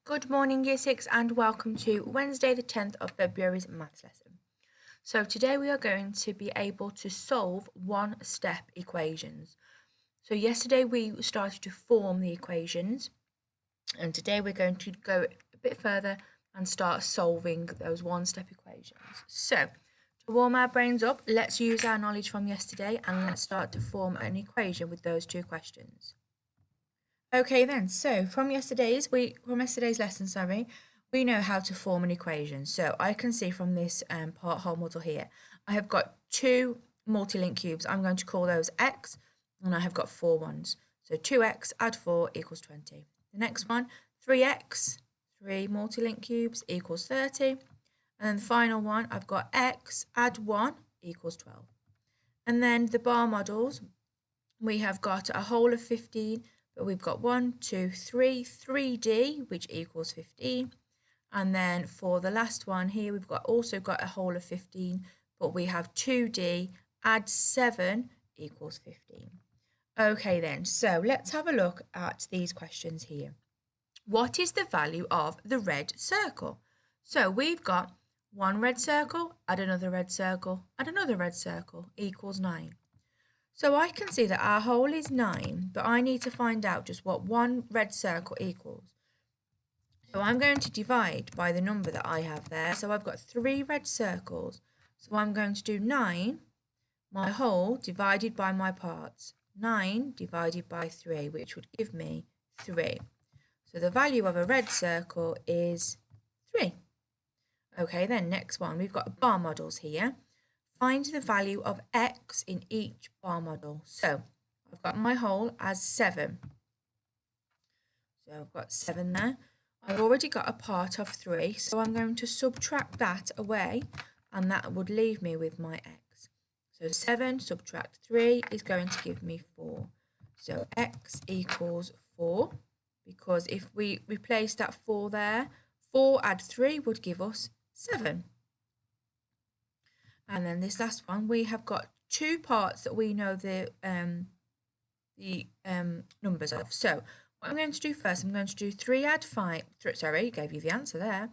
Good morning, Year 6, and welcome to Wednesday, the 10th of February's maths lesson. So today we are going to be able to solve one-step equations. So yesterday we started to form the equations, and today we're going to go a bit further and start solving those one-step equations. So to warm our brains up, let's use our knowledge from yesterday and let's start to form an equation with those two questions. Okay then, so from yesterday's lesson, we know how to form an equation. So I can see from this part whole model here, I have got two multi-link cubes. I'm going to call those x, and I have got 4 ones. So 2x add 4 equals 20. The next one, 3x, 3 multi-link cubes equals 30. And then the final one, I've got x add 1 equals 12. And then the bar models, we have got a whole of 15, but we've got 1, 2, 3, 3D, which equals 15. And then for the last one here, we've also got a whole of 15, but we have 2D, add 7 equals 15. Okay then, so let's have a look at these questions here. What is the value of the red circle? So we've got one red circle, add another red circle, add another red circle, equals 9. So I can see that our whole is 9, but I need to find out just what one red circle equals. So I'm going to divide by the number that I have there. So I've got 3 red circles. So I'm going to do 9, my whole divided by my parts. 9 divided by 3, which would give me 3. So the value of a red circle is 3. Okay, then next one, we've got bar models here. Find the value of x in each bar model. So I've got my whole as 7. So I've got 7 there. I've already got a part of 3, so I'm going to subtract that away, and that would leave me with my x. So 7 subtract 3 is going to give me 4. So x equals 4, because if we replace that 4 there, 4 add 3 would give us 7. And then this last one, we have got 2 parts that we know the numbers of. So what I'm going to do first, I'm going to do 3 add 5. Sorry, gave you the answer there.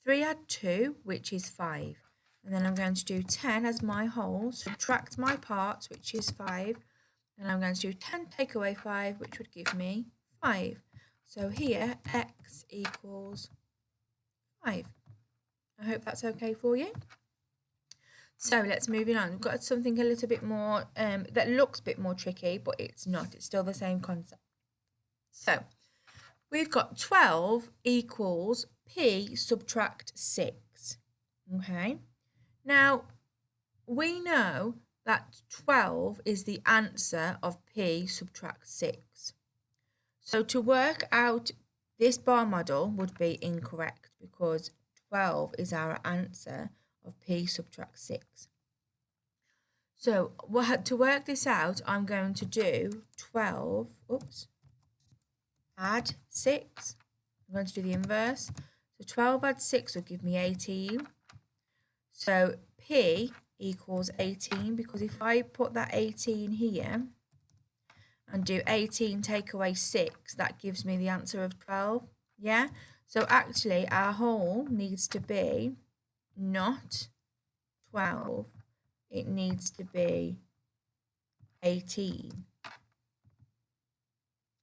3 add 2, which is 5. And then I'm going to do 10 as my whole, subtract my parts, which is 5. And I'm going to do 10 take away 5, which would give me 5. So here, x equals 5. I hope that's okay for you. So let's move on. We've got something a little bit more, that looks a bit more tricky, but it's not. It's still the same concept. So we've got 12 equals p subtract 6. Okay. Now, we know that 12 is the answer of p subtract 6. So to work out this bar model would be incorrect because 12 is our answer of p subtract 6. So to work this out, I'm going to do 12, add 6. I'm going to do the inverse. So 12 add 6 will give me 18. So p equals 18, because if I put that 18 here and do 18 take away 6, that gives me the answer of 12. Yeah? So actually our whole needs to be not 12, it needs to be 18.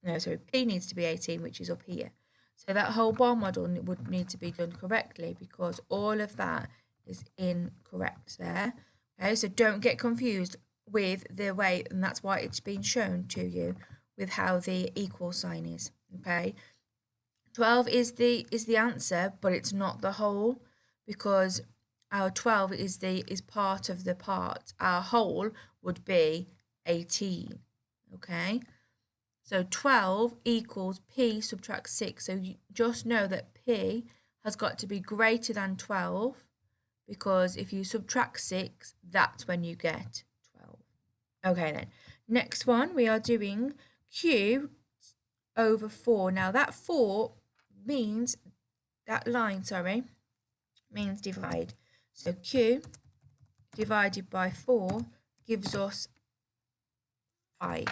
No, sorry, p needs to be 18, which is up here. So that whole bar model would need to be done correctly because all of that is incorrect there. Okay, so don't get confused with the way, and that's why it's been shown to you with how the equal sign is. Okay, 12 is the answer, but it's not the whole, because our 12 is part of the part. Our whole would be 18. Okay, so 12 equals p subtract 6. So you just know that p has got to be greater than 12, because if you subtract 6, that's when you get 12. Okay then, next one we are doing q over 4. Now that 4 means, that line, means divide. So q divided by 4 gives us 5.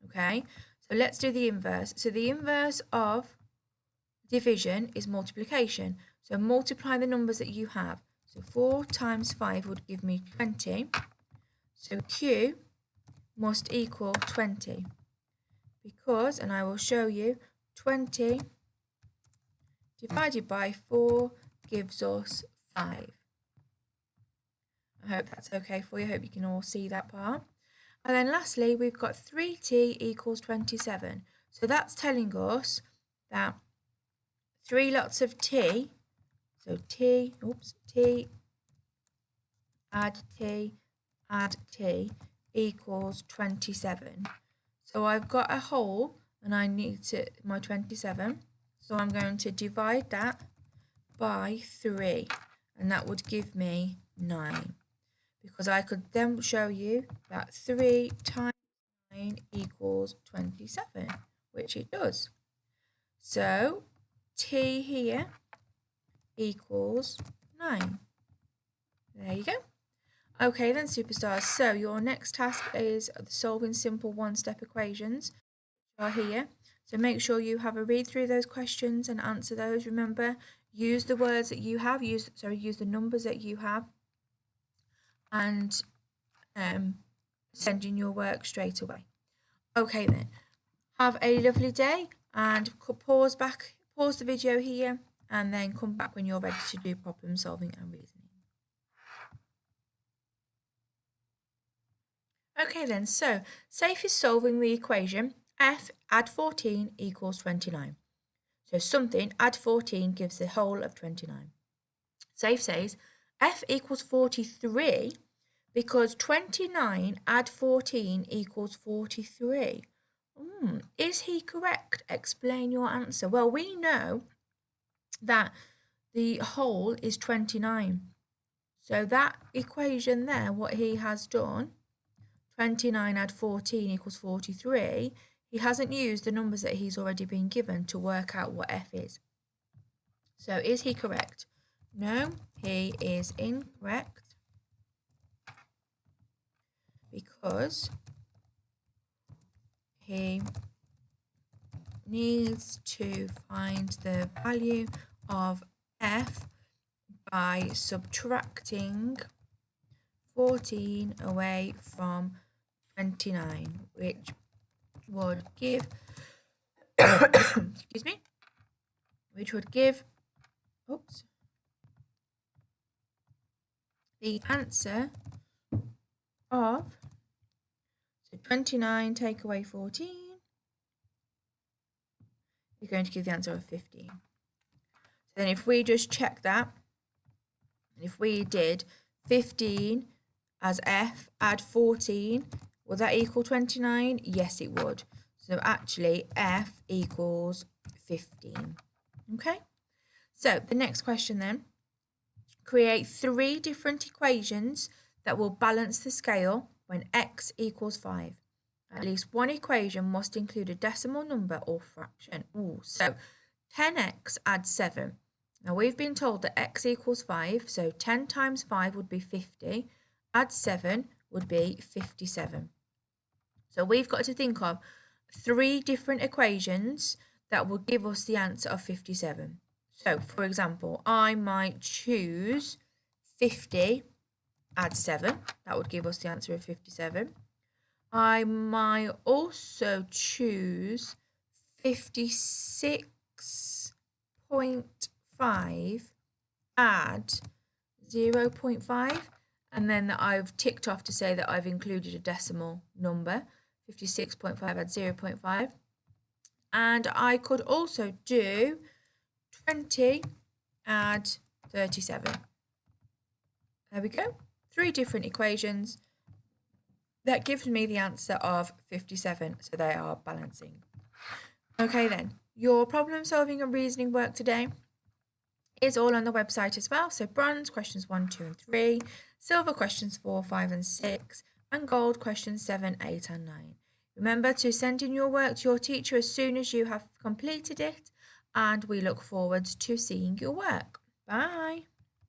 Okay, so let's do the inverse. So the inverse of division is multiplication. So multiply the numbers that you have. So 4 times 5 would give me 20. So Q must equal 20. Because, and I will show you, 20 divided by 4 gives us 5. I hope that's okay for you. I hope you can all see that part. And then lastly, we've got 3t equals 27. So that's telling us that 3 lots of t, so t, add t equals 27. So I've got a whole and I need my 27. So I'm going to divide that by 3 and that would give me 9. Because I could then show you that 3 times 9 equals 27, which it does. So t here equals 9. There you go. Okay then, superstars. So your next task is solving simple one-step equations, which are here. So make sure you have a read through those questions and answer those. Remember, use the words that you have, use the numbers that you have, and send in your work straight away. Okay then, have a lovely day and pause the video here and then come back when you're ready to do problem solving and reasoning. Okay then, so Safe is solving the equation f add 14 equals 29. So something add 14 gives the whole of 29. Safe says f equals 43 because 29 add 14 equals 43. Is he correct? Explain your answer. Well, we know that the whole is 29. So that equation there, what he has done, 29 add 14 equals 43, he hasn't used the numbers that he's already been given to work out what f is. So is he correct? No, he is incorrect because he needs to find the value of f by subtracting 14 away from 29, which would give excuse me, which would give the answer of, so 29 take away 14, you're going to give the answer of 15. So then if we just check that, if we did 15 as f add 14, will that equal 29? Yes, it would. So actually f equals 15. Okay, so the next question then, create 3 different equations that will balance the scale when x equals 5. At least one equation must include a decimal number or fraction. So 10x adds 7. Now we've been told that x equals 5, so 10 times 5 would be 50. Add 7 would be 57. So we've got to think of 3 different equations that will give us the answer of 57. So, for example, I might choose 50 add 7. That would give us the answer of 57. I might also choose 56.5 add 0.5. And then I've ticked off to say that I've included a decimal number. 56.5 add 0.5. And I could also do 20 add 37. There we go. 3 different equations. That gives me the answer of 57. So they are balancing. Okay then. Your problem solving and reasoning work today is all on the website as well. So bronze questions 1, 2 and 3. Silver questions 4, 5 and 6. And gold questions 7, 8 and 9. Remember to send in your work to your teacher as soon as you have completed it, and we look forward to seeing your work. Bye.